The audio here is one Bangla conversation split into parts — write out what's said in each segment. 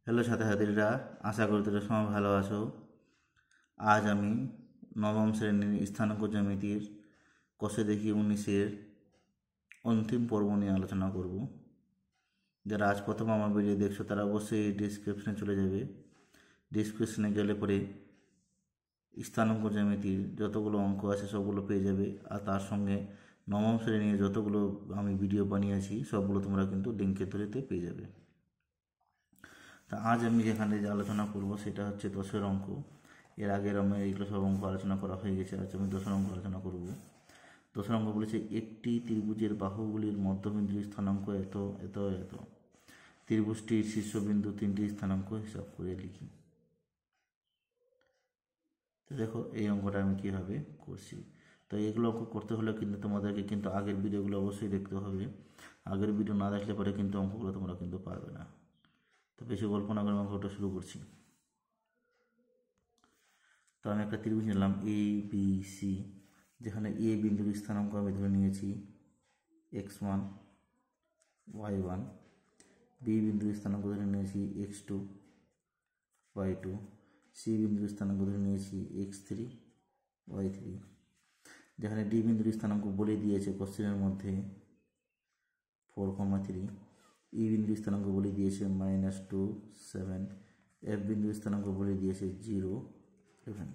হ্যালো ছাত্রছাত্রীরা, আশা করি তোমরা সবাই ভালো আছো। আজ আমি নবম শ্রেণীর স্থানাঙ্ক জ্যামিতির কষে দেখি 19-এর অন্তিম পর্ব নিয়ে আলোচনা করব। যারা আজ প্রথম আমার ভিডিও দেখছো তারা অবশ্যই ডিসক্রিপশনে চলে যাবে। ডিসক্রিপশনে গেলে পরে স্থানাঙ্ক জ্যামিতির যতগুলো অঙ্ক আছে সবগুলো পেয়ে যাবে, আর তার সঙ্গে নবম শ্রেণীর যতগুলো আমি ভিডিও বানিয়েছি সবগুলো তোমরা কিন্তু লিঙ্কের থ্রুতে পেয়ে যাবে। তা আজ আমি যেখানে যে আলোচনা করব সেটা হচ্ছে দশের অঙ্ক। এর আগের আমি এইগুলো সব অঙ্ক আলোচনা করা হয়ে গেছে। আজ আমি দশের অঙ্ক আলোচনা করব। দশের অঙ্ক বলেছে একটি ত্রিভুজের বাহুগুলির মধ্যবিন্দুর স্থানাঙ্ক এত এত এত। ত্রিভুজটির শীর্ষবিন্দু তিনটি স্থানাঙ্ক হিসাব করে লিখি। তো দেখো এই অঙ্কটা আমি কীভাবে করছি। তো এগুলো অঙ্ক করতে হলে কিন্তু তোমাদেরকে কিন্তু আগের ভিডিওগুলো অবশ্যই দেখতে হবে। আগের ভিডিও না দেখলে পরে কিন্তু অঙ্কগুলো তোমরা কিন্তু পারবে না। তো বেশি গল্প না করে অঙ্কটা শুরু করছি। তো আমি একটা ত্রিভুজ নিলাম এ বি সি, যেখানে এ বিন্দুর স্থানাঙ্ক আমি ধরে নিয়েছি x1 y1, বি বিন্দুর স্থানাঙ্ক ধরে নিয়েছি x2 y2, সি বিন্দুর স্থানাঙ্ক ধরে নিয়েছি x3 y3, যেখানে ডি বিন্দুর স্থানাঙ্ক বলে দিয়েছে কোশ্চেনের মধ্যে 4,3, ই বিন্দুর স্থানাঙ্ক বলে দিয়েছে -2 7, এফ বিন্দুর স্থানাঙ্ক বলে দিয়েছে 0 11।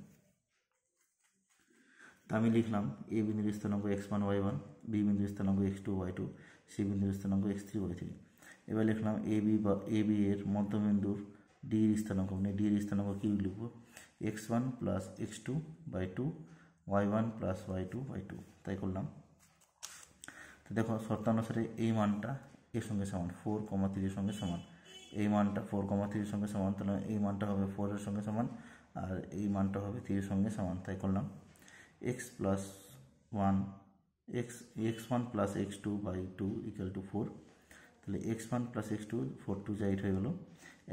তা আমি লিখলাম এ বিন্দুর স্থানাঙ্ক x1 y1, বি বিন্দুর স্থানাঙ্ক x2 y2, সি বিন্দুর স্থানাঙ্ক x3 y3। এবার লিখলাম এ বি এর মধ্যবিন্দুর ডি এর স্থানাঙ্ক, মানে ডি এর স্থানাঙ্ক কি লিখব x1 plus x2 by 2 y1 plus y2 by 2। তাই করলাম। তো দেখো শর্তানুসারে এই মানটা এর সঙ্গে সমান 4,3 এর সঙ্গে সমান, এই মানটা 4,3 এর সঙ্গে সমান, তাহলে এই মানটা হবে 4 এর সঙ্গে সমান, আর এই মানটা হবে 3 এর সঙ্গে সমান। তাই করলাম x plus 1 x1 plus x2 by 2 equal to 4। তাহলে x1 প্লাস x2 4 2 যা 8 হয়ে গেল,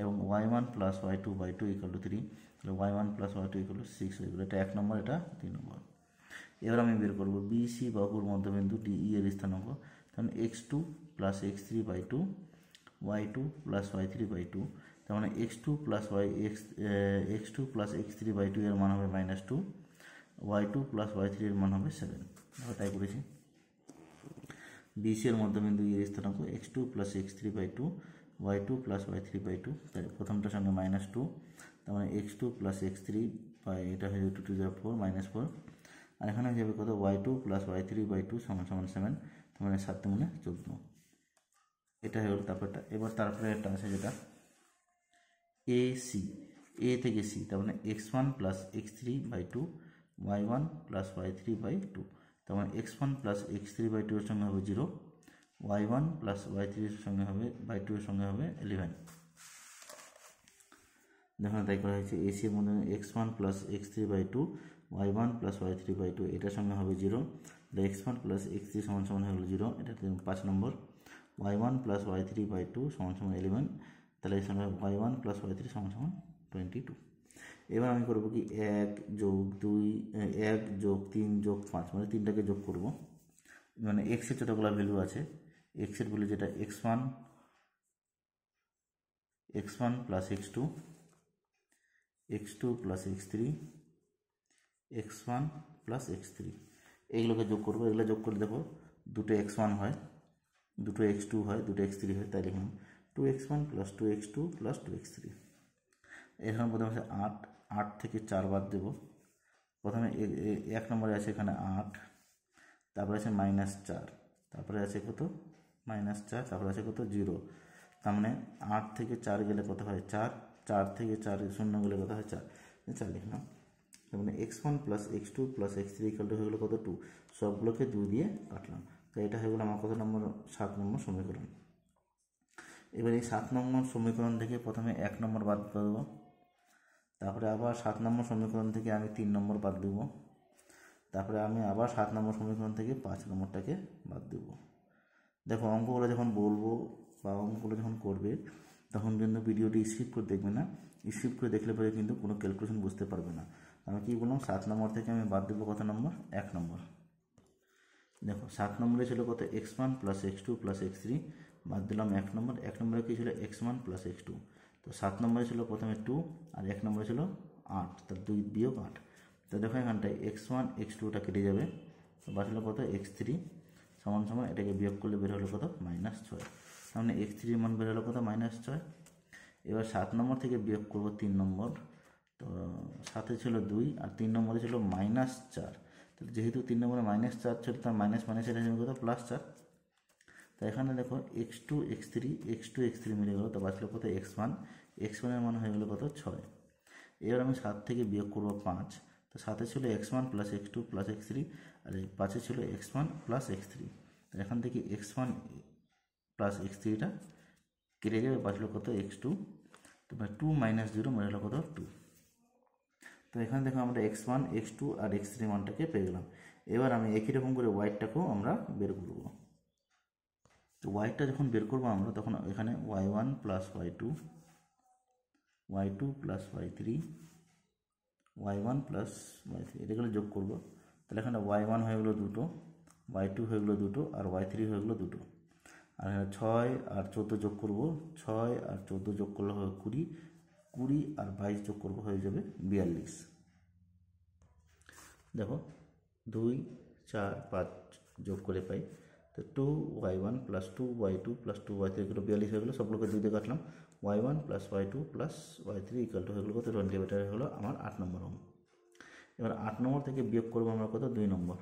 এবং y1 plus y2 by 2 equal two 3। তাহলে y1 plus y2 equal to 6 হয়ে গেল। এটা 1 নম্বর, এটা 2 নম্বর। এবার আমি বের করবো বিসি বাহুর মধ্যবিন্দু ডিই এর স্থানাঙ্ক। তখন x2 plus x3 by 2 y2 plus y3 by 2। তার মানে x2 plus x2 plus x3 by 2 এর মান হবে -2, y2 প্লাস y3 এর মান হবে 7। তাই করেছি। বিসি এর মধ্যবিন্দু এর স্থানাঙ্ক x2 plus x3 by 2 y2 plus y3 by 2। তাই প্রথমটার সঙ্গে -2, তার মানে x2 প্লাস x3 বাই এটা হয়ে যাবে 2 to the 4 -4, আর এখানে হয়ে যাবে কত y2 প্লাস y3 বাই 2 সমান সমান 7, তার মানে 7 মানে 14। এটা হয়ে গেল তারপরটা। এবার তারপরে একটা আছে যেটা এ সি, এ থেকে সি, তার মানে x1 plus x3 by 2 y1 plus y3 by 2। তার মানে x1 প্লাস x3 বাই 2 এর সঙ্গে হবে 0, y1 প্লাস y3 এর সঙ্গে হবে বাই 2 এর সঙ্গে হবে 11। দেখুন তাই করা হয়েছে। এসি এর মধ্যে x1 plus x3 by 2 y1 plus y3 by 2 এটার সঙ্গে হবে 0, তাহলে x1 প্লাস x3 সমান সমান হয়ে গেল 0, এটা 5 নম্বর। y1 প্লাস y3 বাই 2 সমান সমান 11, তাহলে এর সঙ্গে y1 প্লাস y3 সমান সমান 22। এবার আমি করবো কি 1 যোগ 2 1 যোগ 3 যোগ 5, মানে 3টাকে যোগ করব। মানে এক্স এর যতগুলো ভ্যালু আছে, এক্স এর ভ্যালু যেটা x1 plus x2, x2 plus x3, x1 plus x3, এইগুলোকে যোগ করবো। এগুলো যোগ করে দেখো দুটো x1 হয়, দুটো x2 হয়, দুটো x3 হয়। তাই লিখলাম 2x1 plus 2x2 plus 2x3। এখানে প্রথমে আছে 8, 8 থেকে 4 বাদ দেবো। প্রথমে 1 নম্বরে আছে এখানে 8, তারপরে আছে -4, তারপরে আছে কত -4, তারপরে আছে কত 0। তার মানে 8 থেকে 4 গেলে কত হয় 4, 4 থেকে 4 শূন্য গেলে কত হয় 4, 4 লিখলাম। তার মানে x1 plus x2 plus x3 equal to হয়ে গেলো কত 2, সবগুলোকে 2 দিয়ে কাটলাম। তো এটা হয়ে গেলো আমার কত নম্বর 7 নম্বর সমীকরণ। এবার এই 7 নম্বর সমীকরণ থেকে প্রথমে 1 নম্বর বাদ দেবো, তারপরে আবার 7 নম্বর সমীকরণ থেকে আমি 3 নম্বর বাদ দেবো, তারপরে আমি আবার 7 নম্বর সমীকরণ থেকে 5 নম্বরটাকে বাদ দেবো। দেখো অঙ্কগুলো যখন বলবো বা অঙ্কগুলো যখন করবে তখন কিন্তু ভিডিওটি স্কিপ করে দেখবে না। স্কিপ করে দেখলে পরে কিন্তু কোনো ক্যালকুলেশন বুঝতে পারবে না। আমি কী বললাম 7 নম্বর থেকে আমি বাদ দেবো কত নম্বর 1 নম্বর। দেখো 7 নম্বরে ছিল কত x1 plus x2 plus x3, বাদ দিলাম 1 নম্বর। 1 নম্বরে কী ছিল x1 প্লাস x2, তো 7 নম্বরে ছিল প্রথমে 2 আর 1 নম্বরে ছিল 8, তার 2 বিয়োগ 8। তো দেখো এখানটায় x1 x2টা কেটে যাবে, তো বাঁচলো কত x3 সমান সমান এটাকে বিয়োগ করলে বের হলো কত -6। তাহলে x3 এর মান বের হলো কত -6। এবার 7 নম্বর থেকে বিয়োগ করব 3 নম্বর, তো 7 ছিল 2 আর 3 নম্বরে ছিল -4। তাহলে যেহেতু 3 নম্বরে -4 ছিল তার মাইনাস মাইনাস এটা কত +4। তো এখানে দেখো x2 x3 মিলে গেল, তো বাঁচলো কত x1 এর মান হয়ে গেল কত 6। এবার আমি 7 থেকে বিয়োগ করব 5, তো 7 ছিল x1 + x2 + x3 আর 5 ছিল x1 + x3। তো এখান থেকে x1 + x3টা কেটে যাবে, বাঁচলো কত x2। তো 2 - 0 মানে হলো কত 2। তো এখানে দেখো আমরা x1 x2 আর x3 মানটাকে পেয়ে গেলাম। এবার আমি একই রকম করে ওয়াইটাকেও আমরা বের করব। তো ওয়াইটা যখন বের করবো আমরা তখন এখানে y1 + y2 y2 + y3 y1 + y3 এটাগুলো যোগ করব। তাহলে এখানে y1 হয়ে গেলো 2টো, y2 হয়ে গেলো 2টো আর y3 হয়ে গেলো 2টো। আর এখানে 6 আর 14 যোগ করব, 6 আর 14 যোগ করলে হবে 20, 20 আর 22 যোগ করব হয়ে যাবে 42। দেখো 2 4 5 যোগ করে পাই, তো 2y1 + 2y2 + 2y3 এগুলো 42 হয়ে গেলো। সবগুলোকে 2 দিয়ে কাটলাম, y1 + y2 + y3 = হয়ে গেলো কত 20। এটা হলো আমার 8 নম্বর অঙ্ক। এবার 8 নম্বর থেকে বিয়োগ করবো আমরা কত 2 নম্বর।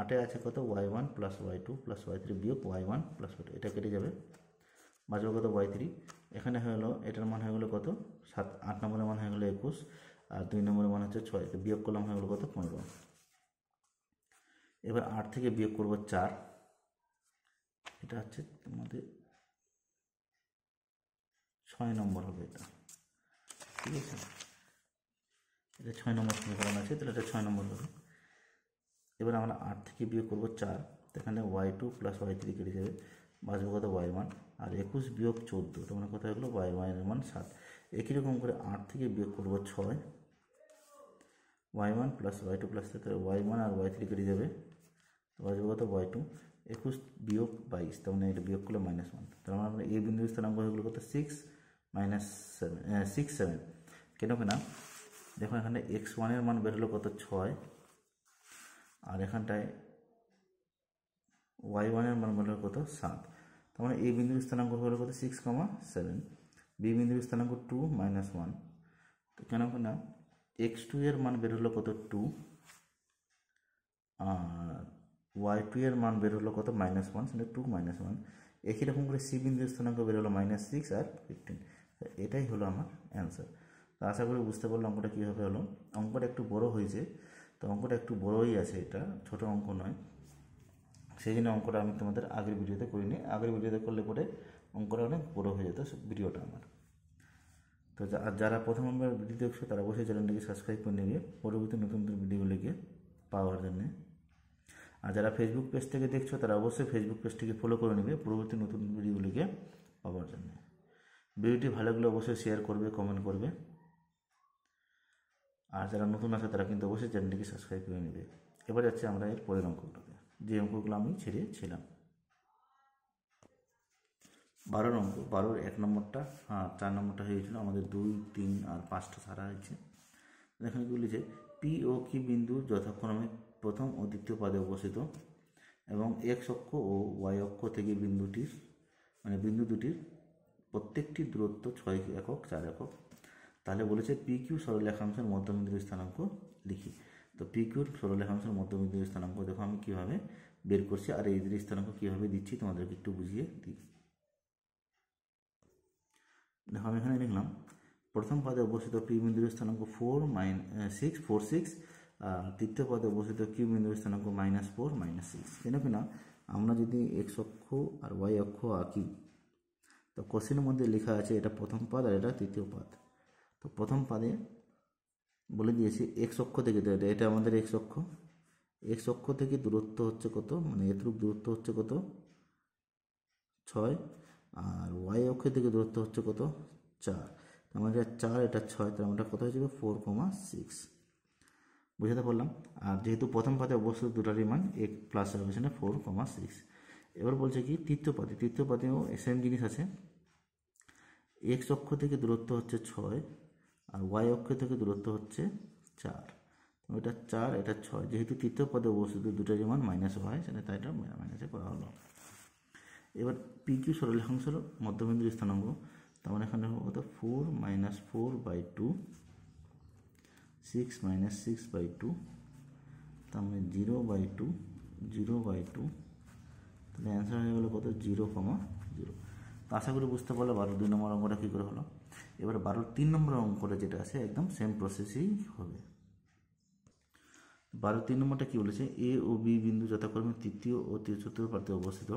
8-এ আছে কত y1 + y2 + y3 বিয়োগ y1 + y2, এটা কেটে যাবে, বাঁচবে কত y3। এখানে হয়ে গেলো এটার মান হয়ে গেলো কত 7, 8 নম্বরের মান হয়ে গেলো 21 আর 2 নম্বরের মান হচ্ছে 6, তো বিয়োগ করলাম হয়ে গেলো কত 15। এবার 8 থেকে বিয়োগ করব 4, এটা হচ্ছে তোমাদের 6 নম্বর হবে, এটা ঠিক আছে, এটা 6 নম্বর সমীকরণ আছে, তাহলে এটা 6 নম্বর হবে। এবার আমরা 8 থেকে বিয়োগ করব 4, এখানে y2 + y3 কেটে যাবে, বাঁচবে কত y1 আর 21 বিয়োগ 14, তোমরা কত হয়ে গেলো y1 এর মান 7। একই রকম করে 8 থেকে বিয়োগ করব 6, y1 + y2 + y1 আর y3 কেটে যাবে, বাঁচবে কত y2 21 বিয়োগ 22, তার মানে এটা বিয়োগ করলে -1। তার মানে আমরা এই বিন্দুর স্থানাঙ্ক হয়ে গেলো কত 6 - 7 কেন কিনা দেখো এখানে x1 এর মান বের হলো কত 6 আর এখানটায় y1 এর মান বের হলো কত 7। তার মানে এই বিন্দুর স্থানাঙ্ক হলো কত 6, 7। বি বিন্দুর স্থানাঙ্ক 2 - 1, তো কেন কিনা x2 এর মান বের হলো কত 2 আর y2 এর মান বের হলো কত -1, সেটা 2 - 1। একই রকম করে সি বিন্দুর স্থানাঙ্ক বের হলো -6 আর 15। এটাই হলো আমার অ্যান্সার। তো আশা করি বুঝতে পারলো অঙ্কটা কীভাবে হলো। অঙ্কটা একটু বড় হয়েছে, তো অঙ্কটা একটু বড়ই আছে, এটা ছোট অঙ্ক নয়, সেই জন্য অঙ্কটা আমি তোমাদের আগের ভিডিওতে করিনি। আগের ভিডিওতে করলে পরে অঙ্কটা অনেক বড় হয়ে যেত ভিডিওটা আমার। তো যারা প্রথমবার ভিডিও দেখছো তারা অবশ্যই চ্যানেলটিকে সাবস্ক্রাইব করে নেবে পরবর্তী নতুন নতুন ভিডিওগুলিকে পাওয়ার জন্যে। আর যারা ফেসবুক পেজ থেকে দেখছো তারা অবশ্যই ফেসবুক পেজটিকে ফলো করে নেবে পরবর্তী নতুন ভিডিওগুলিকে পাওয়ার জন্য। ভিডিওটি ভালো লাগলে অবশ্যই শেয়ার করবে, কমেন্ট করবে। আর যারা নতুন আছে তারা কিন্তু অবশ্যই চ্যানেলটিকে সাবস্ক্রাইব করে নেবে। এবার যাচ্ছে আমরা এর পরের অঙ্কগুলোতে, যে অঙ্কগুলো আমি ছেড়েছিলাম। 12 অঙ্ক, 12-র 1 নম্বরটা 4 নম্বরটা হয়েছিল, আমাদের 2, 3 আর 5টা সারা হয়েছে। এখানে কি বলেছে পি ও কিউ বিন্দু যথাক্রমে প্রথম ও দ্বিতীয় পাদে অবস্থিত এবং এক্স অক্ষ ও ওয়াই অক্ষ থেকে বিন্দু দুটির প্রত্যেকটি দূরত্ব 6 একক 4 একক। তাহলে বলেছে পি কিউ সরলরেখাংশের মধ্যবিন্দুর স্থানাঙ্ক লিখি। তো পি কিউর সরলরেখাংশের মধ্যবিন্দুর স্থানাঙ্ক দেখো আমি কীভাবে বের করছি আর এদের স্থানাঙ্ক কীভাবে দিচ্ছি তোমাদেরকে একটু বুঝিয়ে দিই। দেখো আমি এখানে লিখলাম প্রথম পদে অবস্থিত পি বিন্দুর স্থানাঙ্ক 4 6, তৃতীয় পদে অবস্থিত কিউ বিন্দুর স্থানাঙ্ক -4 -6। কেন কিনা আমরা যদি এক্স অক্ষ আর ওয়াই অক্ষ আঁকি, তো কোশ্চেনের মধ্যে লেখা আছে এটা প্রথম পদ আর এটা তৃতীয় পদ। তো প্রথম পদে বলে দিয়েছি এক্স অক্ষ থেকে, এটা আমাদের এক্স অক্ষ থেকে দূরত্ব হচ্ছে কত, মানে এতটুকু দূরত্ব হচ্ছে কত 6, আর ওয়াই অক্ষ থেকে দূরত্ব হচ্ছে কত 4। আমাদের 4 এটা 6, তার আমরা কত হয়ে যাবে 4, 6 বুঝাতে পারলাম। আর যেহেতু প্রথম পদে অবশ্যই দুটারই মান এক প্লাস হবে, সেটা 4, 6। এবার বলছে কি তৃতীয় পদেও সেম জিনিস আছে, এক্স অক্ষ থেকে দূরত্ব হচ্ছে 6 আর ওয়াই অক্ষ থেকে দূরত্ব হচ্ছে 4। এটা 4 এটা 6, যেহেতু তৃতীয় পদে অবস্থিত দুটোরই মান মাইনাস হয় সেটা তাই এটা মাইনাসে করা হলো। এবার পি কিউ সরলরেখাংশের মধ্যবিন্দুর স্থানাঙ্ক, তার মানে এখানে কত 4 - 4/2 6 - 6/2, তার মানে 0/2 0/2, তাহলে অ্যান্সার হয়ে গেলো কত 0,0। তো আশা করি বুঝতে পারলে 12 নম্বর অঙ্কটা কী করে হলো। এবার 12 নম্বর অঙ্কটা যেটা আছে একদম সেম প্রসেসেই হবে। 12 নম্বরটা কী বলেছে, এ ও বি বিন্দু যথাক্রমে তৃতীয় ও চতুর্থ প্রান্তে অবস্থিত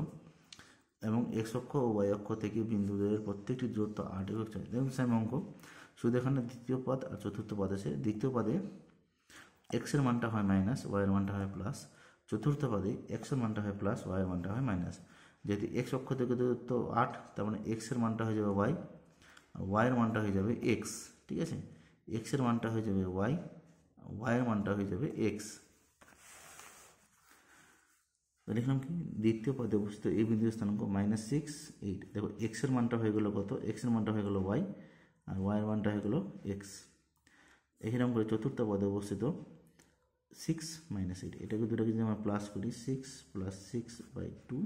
এবং এক্স অক্ষ ও ওয়াই অক্ষ থেকে বিন্দুদের প্রত্যেকটি দূরত্ব 8 একক চাই। দেখুন সেম অঙ্ক, শুধু এখানে দ্বিতীয় পদ আর চতুর্থ পদ আছে। দ্বিতীয় পদে এক্সের মানটা হয় মাইনাস, ওয়াইয়ের মানটা হয় প্লাস। চতুর্থ পদে এক্সের মানটা হয় প্লাস, ওয়াইয়ের মানটা হয় মাইনাস। যেহেতু এক্স অক্ষ থেকে দূরত্ব 8, তার মানে এক্সের মানটা হয়ে যাবে ওয়াই আর ওয়াইয়ের মানটা হয়ে যাবে এক্স। ঠিক আছে, এক্সের মানটা হয়ে যাবে ওয়াই, ওয়াইয়ের মানটা হয়ে যাবে এক্স। লিখলাম কি, দ্বিতীয় পদে অবস্থিত এই বিন্দুর স্থানাঙ্ক -6 8। দেখো এক্সের মানটা হয়ে গেলো কত, এক্সের মানটা হয়ে গেলো ওয়াই আর ওয়াইয়ের মানটা হয়ে গেলো এক্স। এইরকম করে চতুর্থ পদে অবস্থিত 6 - 8, এটাকে দুটাকে যদি আমরা প্লাস করি 6 + 6/2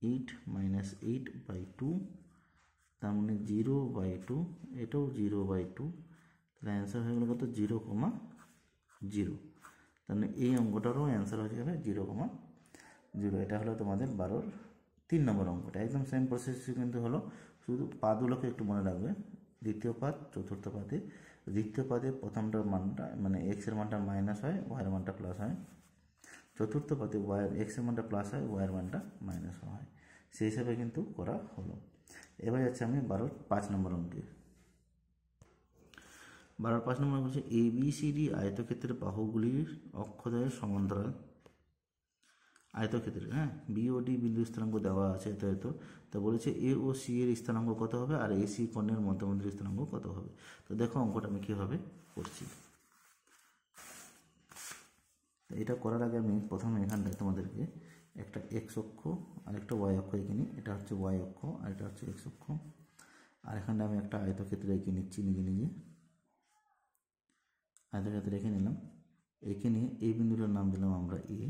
8 - 8/2, তার মানে 0/2, এটাও 0/2, তাহলে অ্যান্সার হয়ে গেলো কত 0,0। তার মানে এই অঙ্কটারও অ্যান্সার হয়ে যাবে 0,0। এটা হলো তোমাদের 3 নম্বর অঙ্কটা, একদম সেম প্রসেস কিন্তু হলো, শুধু পাদগুলোকে একটু মনে রাখবে। দ্বিতীয় পাদ চতুর্থ পাদে, দ্বিতীয় পাদে প্রথমটার মানটা মানে এক্সের মানটা মাইনাস হয়, ওয়াইয়ের মানটা প্লাস হয়। চতুর্থ পাদে এক্সের মানটা প্লাস হয়, ওয়াইয়ের মানটা মাইনাস হয়। সেই হিসাবে কিন্তু করা হলো। এবার যাচ্ছে আমি 5 নম্বর অঙ্কে। 5 নম্বর বলছে ABCD আয়তক্ষেত্রের বাহুগুলির অক্ষদ্বয়ের সমান্তরাল আয়তক্ষেত্রে, হ্যাঁ, BOD বিন্দু স্থানাঙ্ক দেওয়া আছে এত তো বলেছে এ ও সি এর স্থানাঙ্ক কত হবে আর AC কোণের মধ্যবিন্দুর স্থানাঙ্ক কত হবে। তো দেখো অঙ্কটা আমি কীভাবে করছি। এটা করার আগে আমি প্রথমে এখানটায় তোমাদেরকে একটা এক্স অক্ষ আর একটা ওয়াই অক্ষ এঁকে নিই। এটা হচ্ছে ওয়াই অক্ষ আর এটা হচ্ছে এক্স অক্ষ। আর এখানটা আমি একটা আয়তক্ষেত্র এঁকে নিচ্ছি নিজে আয়তক্ষেত্র রেখে নিলাম। এঁকে নিয়ে এই বিন্দুটার নাম দিলাম আমরা এ,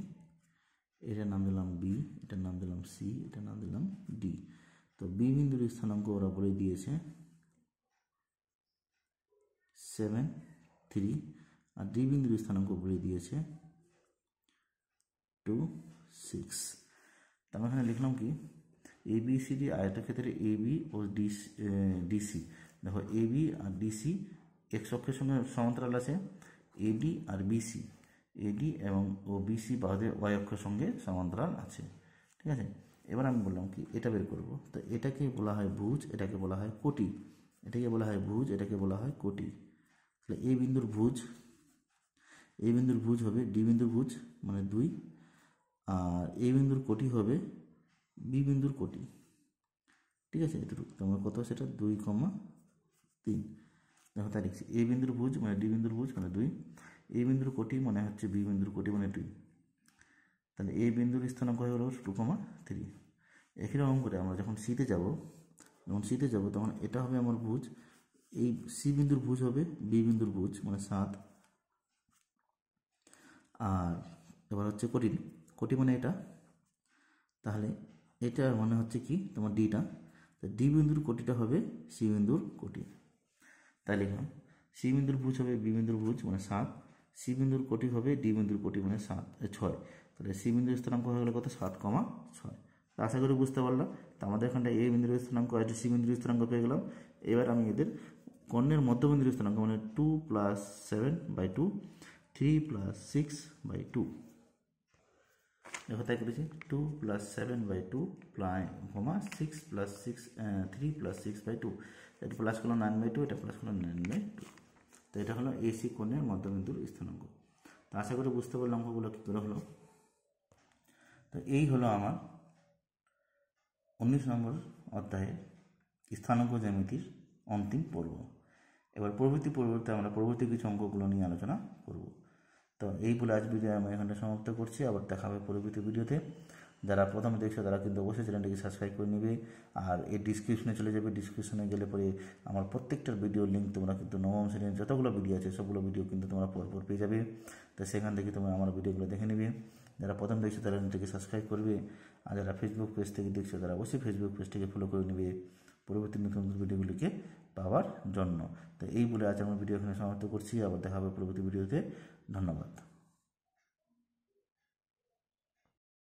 এটার নাম দিলাম বি, এটার নাম দিলাম সি, এটার নাম দিলাম ডি। তো বি বিন্দুর স্থানাঙ্ক ওরা বলে দিয়েছে 7 3 আর ডি বিন্দুর স্থানাঙ্ক বলে দিয়েছে 2 6। তার মানে এখানে লিখলাম কি, ABCD আয়তক্ষেত্রে AB ও ডিসি, দেখো AB আর ডিসি এক্স অক্ষের সঙ্গে সমান্তরাল আছে, AD আর BC, AD এবং BC বাহুদের ওয়াই অক্ষের সঙ্গে সমান্তরাল আছে। ঠিক আছে, এবার আমি বললাম কি এটা বের করব। তো এটাকে বলা হয় ভুজ, এটাকে বলা হয় কোটি। এটাকে বলা হয় ভুজ, এটাকে বলা হয় কোটি। তাহলে এই বিন্দুর ভুজ হবে ডি বিন্দুর ভুজ মানে 2, আর এই বিন্দুর কোটি হবে বি বিন্দুর কোটি। ঠিক আছে, এটুকু তোমার কত সেটা 2,3। দেখো তাই লিখছি, এ বিন্দুর ভুজ মানে ডি বিন্দুর ভুজ মানে 2, এই বিন্দুর কোটি মানে হচ্ছে বি বিন্দুর কোটি মানে 2। তাহলে এই বিন্দুর স্থানাঙ্ক হয়ে গেল 2,3। একইরকম করে আমরা যখন সিতে যাব তখন এটা হবে আমার ভুজ, এই সি বিন্দুর ভুজ হবে বি বিন্দুর ভুজ মানে 7। আর এবার হচ্ছে কোটি মানে এটা, তাহলে এটা মানে হচ্ছে কি তোমার ডিটা, তো ডি বিন্দুর কোটিটা হবে সি বিন্দুর কোটি। তাই লিখলাম সি বিন্দুর ভুজ হবে বি বিন্দুর ভুজ মানে 7, সি বিন্দুর কোটি হবে ডি বিন্দুর কোটি মানে 6। তাহলে সি বিন্দুর স্থানাঙ্ক হয়ে গেলে কত 7,6। আশা করি বুঝতে পারলাম। তো আমাদের এখানটা এ বিন্দুর স্থানাঙ্ক আর সি বিন্দুর স্থানাঙ্ক পেয়ে গেলাম। এবার আমি এদের কর্ণের মধ্যবিন্দুর স্থানাঙ্ক মানে 2 + 7/2 3 + 6/2, দেখো তাই করেছি 2 + 7/2 6 + 6 3 + 6/2, এটা প্লাস করলাম 9/2, এটা প্লাস করলাম 9/2। তো এটা হলো এসি কোণের মধ্যবিন্দুর স্থানাঙ্ক। তো আশা করি বুঝতে পারলাম অঙ্কগুলো কী করে হলো। তো এই হলো আমার 19 নম্বর অধ্যায়ের স্থানাঙ্ক জ্যামিতির অন্তিম পর্ব। এবার পরবর্তী আমরা পরবর্তী কিছু অঙ্কগুলো নিয়ে আলোচনা করব। তো এই বলে আজ ভিডিও আমি এখানটা সমাপ্ত করছি। আবার দেখা হবে পরবর্তী ভিডিওতে। যারা প্রথমে দেখছো তারা কিন্তু অবশ্যই চ্যানেলটিকে সাবস্ক্রাইব করে নেবে। আর এই ডিসক্রিপশনে চলে যাবে, ডিসক্রিপশনে গেলে পরে আমার প্রত্যেকটার ভিডিও লিঙ্ক তোমরা কিন্তু নবম শ্রেণীর যতগুলো ভিডিও আছে সবগুলো ভিডিও কিন্তু তোমরা পরপর পেয়ে যাবে। তো সেখান থেকে তোমরা আমার ভিডিওগুলো দেখে নেবে। যারা প্রথম দেখছো তারা চ্যানেলটিকে সাবস্ক্রাইব করবে। আর যারা ফেসবুক পেজ থেকে দেখছো তারা অবশ্যই ফেসবুক পেজটিকে ফলো করে নেবে পরবর্তী নতুন ভিডিওগুলিকে পাওয়ার জন্য। তো এই বলে আজ আমার ভিডিও এখানে সমাপ্ত করছি। আবার দেখা হবে পরবর্তী ভিডিওতে। ধন্যবাদ।